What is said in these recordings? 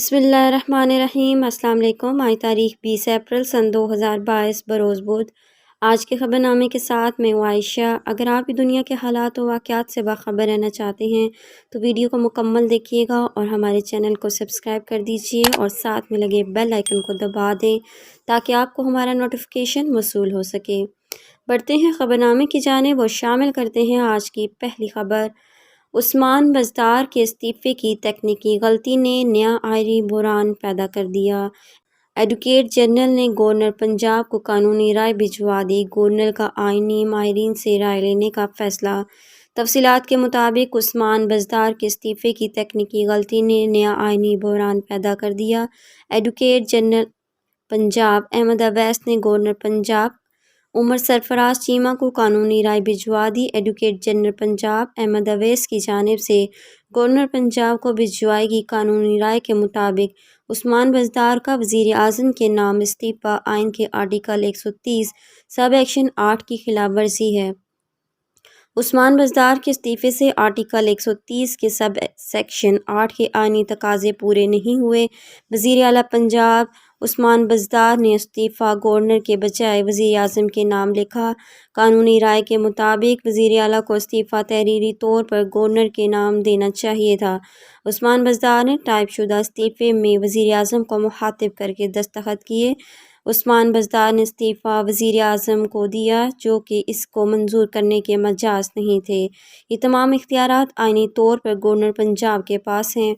بسم اللہ الرحمن الرحیم۔ السلام علیکم۔ آج تاریخ 20 اپریل سن 2022 بروز بدھ۔ آج کے خبر نامے کے ساتھ میں ہوں عائشہ۔ اگر آپ بھی دنیا کے حالات و واقعات سے باخبر رہنا چاہتے ہیں تو ویڈیو کو مکمل دیکھیے گا اور ہمارے چینل کو سبسکرائب کر دیجیے اور ساتھ میں لگے بیل آئیکن کو دبا دیں تاکہ آپ کو ہمارا نوٹیفیکیشن موصول ہو سکے۔ بڑھتے ہیں خبر نامے کی جانب اور شامل کرتے ہیں آج کی پہلی خبر۔ عثمان بزدار کے استعفے کی تکنیکی غلطی نے نیا آئینی بحران پیدا کر دیا۔ ایڈوکیٹ جنرل نے گورنر پنجاب کو قانونی رائے بھجوا دی۔ گورنر کا آئینی ماہرین سے رائے لینے کا فیصلہ۔ تفصیلات کے مطابق عثمان بزدار کے استعفے کی تکنیکی غلطی نے نیا آئینی بحران پیدا کر دیا۔ ایڈوکیٹ جنرل پنجاب احمد اویس نے گورنر پنجاب عمر سرفراز چیمہ کو قانونی رائے بھجوا دی۔ ایڈوکیٹ جنرل پنجاب احمد اویس کی جانب سے گورنر پنجاب کو بھجوائی گئی قانونی رائے کے مطابق عثمان بزدار کا وزیر اعظم کے نام استعفی آئین کے آرٹیکل 130 سب ایکشن 8 کی خلاف ورزی ہے۔ عثمان بزدار کے استعفے سے آرٹیکل 130 کے سب سیکشن 8 کے آئینی تقاضے پورے نہیں ہوئے۔ وزیر اعلیٰ پنجاب عثمان بزدار نے استعفیٰ گورنر کے بجائے وزیر اعظم کے نام لکھا۔ قانونی رائے کے مطابق وزیر اعلیٰ کو استعفیٰ تحریری طور پر گورنر کے نام دینا چاہیے تھا۔ عثمان بزدار نے ٹائپ شدہ استعفے میں وزیر اعظم کو مخاطب کر کے دستخط کیے۔ عثمان بزدار نے استعفیٰ وزیر اعظم کو دیا جو کہ اس کو منظور کرنے کے مجاز نہیں تھے۔ یہ تمام اختیارات آئینی طور پر گورنر پنجاب کے پاس ہیں۔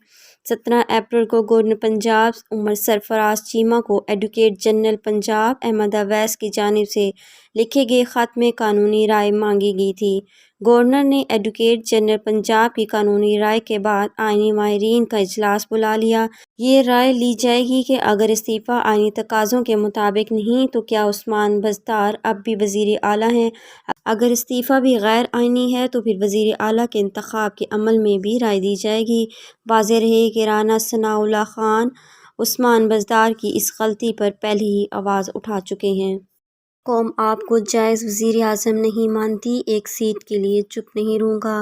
17 اپریل کو گورنر پنجاب عمر سرفراز چیمہ کو ایڈوکیٹ جنرل پنجاب احمد اویس کی جانب سے لکھے گئے خط میں قانونی رائے مانگی گئی تھی۔ گورنر نے ایڈوکیٹ جنرل پنجاب کی قانونی رائے کے بعد آئینی ماہرین کا اجلاس بلا لیا۔ یہ رائے لی جائے گی کہ اگر استعفیٰ آئینی تقاضوں کے مطابق نہیں تو کیا عثمان بزدار اب بھی وزیر اعلیٰ ہیں۔ اگر استعفیٰ بھی غیر آئینی ہے تو پھر وزیر اعلیٰ کے انتخاب کے عمل میں بھی رائے دی جائے گی۔ واضح رہے کہ رانا ثناء اللہ خان عثمان بزدار کی اس غلطی پر پہلے ہی آواز اٹھا چکے ہیں۔ قوم آپ کو جائز وزیر اعظم نہیں مانتی، ایک سیٹ کے لیے چپ نہیں رہوں گا،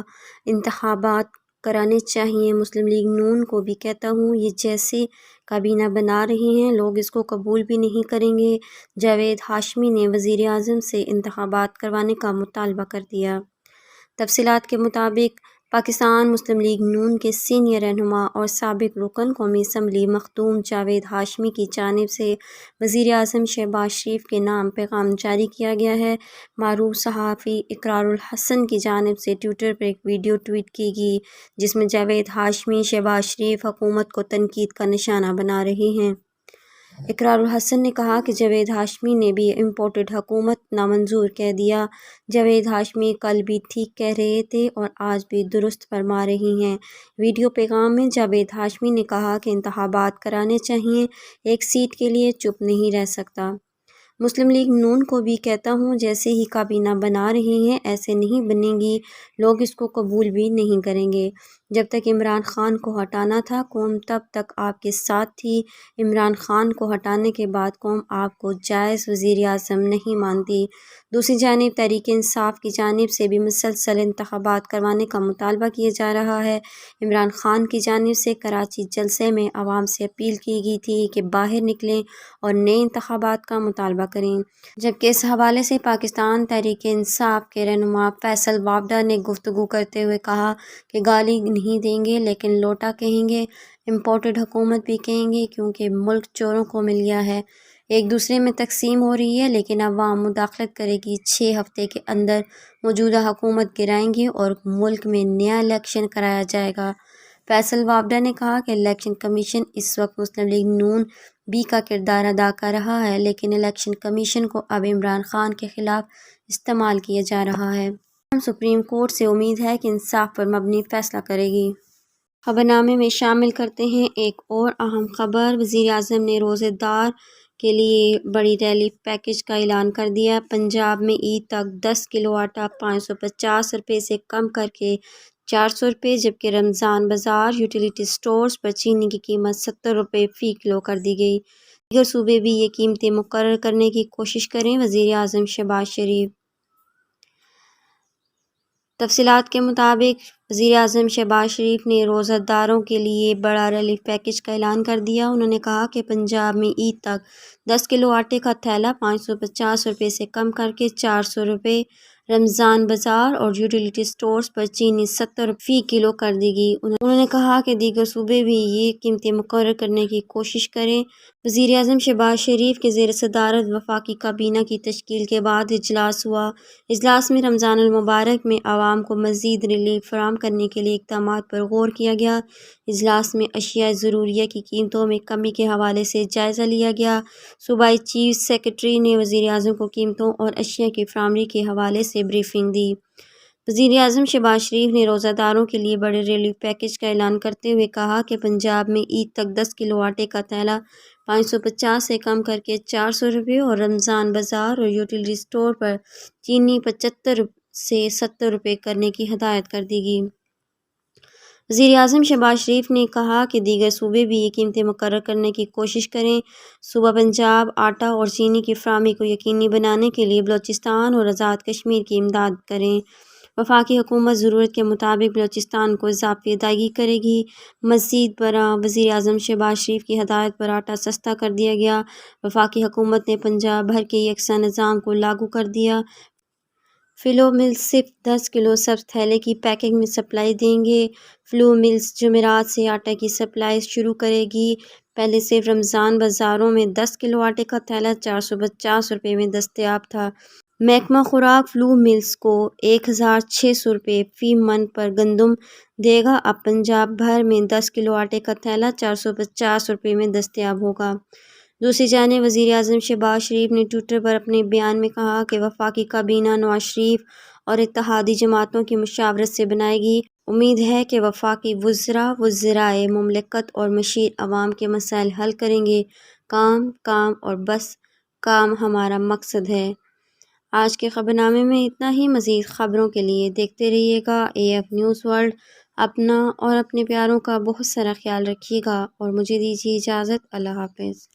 انتخابات کرانے چاہیے۔ مسلم لیگ نون کو بھی کہتا ہوں، یہ جیسے کابینہ بنا رہے ہیں لوگ اس کو قبول بھی نہیں کریں گے۔ جاوید ہاشمی نے وزیر اعظم سے انتخابات کروانے کا مطالبہ کر دیا۔ تفصیلات کے مطابق پاکستان مسلم لیگ نون کے سینئر رہنما اور سابق رکن قومی اسمبلی مخدوم جاوید ہاشمی کی جانب سے وزیر اعظم شہباز شریف کے نام پیغام جاری کیا گیا ہے۔ معروف صحافی اقرار الحسن کی جانب سے ٹویٹر پر ایک ویڈیو ٹویٹ کی گئی جس میں جاوید ہاشمی شہباز شریف حکومت کو تنقید کا نشانہ بنا رہے ہیں۔ اقرار الحسن نے کہا کہ جاوید ہاشمی نے بھی امپورٹڈ حکومت نامنظور کہہ دیا۔ جاوید ہاشمی کل بھی ٹھیک کہہ رہے تھے اور آج بھی درست فرما رہے ہیں۔ ویڈیو پیغام میں جاوید ہاشمی نے کہا کہ انتخابات کرانے چاہئیں، ایک سیٹ کے لیے چپ نہیں رہ سکتا۔ مسلم لیگ نون کو بھی کہتا ہوں، جیسے ہی کابینہ بنا رہے ہیں ایسے نہیں بنے گی، لوگ اس کو قبول بھی نہیں کریں گے۔ جب تک عمران خان کو ہٹانا تھا قوم تب تک آپ کے ساتھ تھی، عمران خان کو ہٹانے کے بعد قوم آپ کو جائز وزیر اعظم نہیں مانتی۔ دوسری جانب تحریک انصاف کی جانب سے بھی مسلسل انتخابات کروانے کا مطالبہ کیا جا رہا ہے۔ عمران خان کی جانب سے کراچی جلسے میں عوام سے اپیل کی گئی تھی کہ باہر نکلیں اور نئے انتخابات کا مطالبہ کریں، جبکہ اس حوالے سے پاکستان تحریک انصاف کے رہنما فیصل وابڈا نے گفتگو کرتے ہوئے کہا کہ گالی نہیں دیں گے لیکن لوٹا کہیں گے، امپورٹڈ حکومت بھی کہیں گے کیونکہ ملک چوروں کو مل گیا ہے، ایک دوسرے میں تقسیم ہو رہی ہے، لیکن عوام مداخلت کرے گی، 6 ہفتے کے اندر موجودہ حکومت گرائیں گے اور ملک میں نیا الیکشن کرایا جائے گا۔ فیصل وابڈا نے کہا کہ الیکشن کمیشن اس وقت مسلم لیگ نون بی کا کردار ادا کر رہا ہے، لیکن الیکشن کمیشن کو اب عمران خان کے خلاف استعمال کیا جا رہا ہے۔ سپریم کورٹ سے امید ہے کہ انصاف پر مبنی فیصلہ کرے گی۔ خبر نامے میں شامل کرتے ہیں ایک اور اہم خبر۔ وزیر اعظم نے روزہ دار کے لیے بڑی ریلیف پیکج کا اعلان کر دیا۔ پنجاب میں عید تک 10 کلو آٹا 550 روپے سے کم کر کے 400 روپے، جبکہ رمضان بازار یوٹیلیٹی سٹورز پر چینی کی قیمت 70 روپے فی کلو کر دی گئی۔ دیگر صوبے بھی یہ قیمتیں مقرر کرنے کی کوشش کریں۔ وزیر اعظم شہباز شریف تفصیلات کے مطابق وزیر اعظم شہباز شریف نے روزہ داروں کے لیے بڑا ریلیف پیکیج کا اعلان کر دیا۔ انہوں نے کہا کہ پنجاب میں عید تک 10 کلو آٹے کا تھیلا 550 روپے سے کم کر کے 400 روپے، رمضان بازار اور یوٹیلیٹی سٹورز پر چینی 70 روپے فی کلو کر دی گئی۔ انہوں نے کہا کہ دیگر صوبے بھی یہ قیمتیں مقرر کرنے کی کوشش کریں۔ وزیر اعظم شہباز شریف کے زیر صدارت وفاقی کابینہ کی تشکیل کے بعد اجلاس ہوا۔ اجلاس میں رمضان المبارک میں عوام کو مزید ریلیف فراہم کرنے کے لیے اقدامات پر غور کیا گیا۔ اجلاس میں اشیاء ضروریہ کی قیمتوں میں کمی کے حوالے سے جائزہ لیا گیا۔ صوبائی چیف سیکرٹری نے وزیر اعظم کو قیمتوں اور اشیاء کی فراہمی کے حوالے سے بریفنگ دی۔ وزیر اعظم شہباز شریف نے روزہ داروں کے لیے بڑے ریلیف پیکیج کا اعلان کرتے ہوئے کہا کہ پنجاب میں عید تک 10 کلو آٹے کا تھیلا 550 سے کم کر کے 400 روپے اور رمضان بازار اور یوٹیلیٹی سٹور پر چینی 75 سے 70 روپے کرنے کی ہدایت کر دی گئی۔ وزیر اعظم شہباز شریف نے کہا کہ دیگر صوبے بھی یہ قیمتیں مقرر کرنے کی کوشش کریں۔ صوبہ پنجاب آٹا اور چینی کی فراہمی کو یقینی بنانے کے لیے بلوچستان اور آزاد کشمیر کی امداد کریں۔ وفاقی حکومت ضرورت کے مطابق بلوچستان کو اضافی ادائیگی کرے گی۔ مزید برآں وزیر اعظم شہباز شریف کی ہدایت پر آٹا سستا کر دیا گیا۔ وفاقی حکومت نے پنجاب بھر کے یکساں نظام کو لاگو کر دیا۔ فلو ملز صرف 10 کلو سبز تھیلے کی پیکنگ میں سپلائی دیں گے۔ فلو ملز جمعرات سے آٹا کی سپلائی شروع کرے گی۔ پہلے صرف رمضان بازاروں میں 10 کلو آٹے کا تھیلا 450 روپے میں دستیاب تھا۔ محکمہ خوراک فلو ملز کو 1600 روپے فی من پر گندم دے گا۔ اب پنجاب بھر میں 10 کلو آٹے کا تھیلا 450 روپے میں دستیاب ہوگا۔ دوسری جانب وزیر اعظم شہباز شریف نے ٹوئٹر پر اپنے بیان میں کہا کہ وفاقی کابینہ نواز شریف اور اتحادی جماعتوں کی مشاورت سے بنائے گی۔ امید ہے کہ وفاقی وزراء وزرائے مملکت اور مشیر عوام کے مسائل حل کریں گے۔ کام کام اور بس کام ہمارا مقصد ہے۔ آج کے خبرنامے میں اتنا ہی۔ مزید خبروں کے لیے دیکھتے رہیے گا AF نیوز ورلڈ۔ اپنا اور اپنے پیاروں کا بہت سارا خیال رکھیے گا اور مجھے دیجیے اجازت۔ اللہ حافظ۔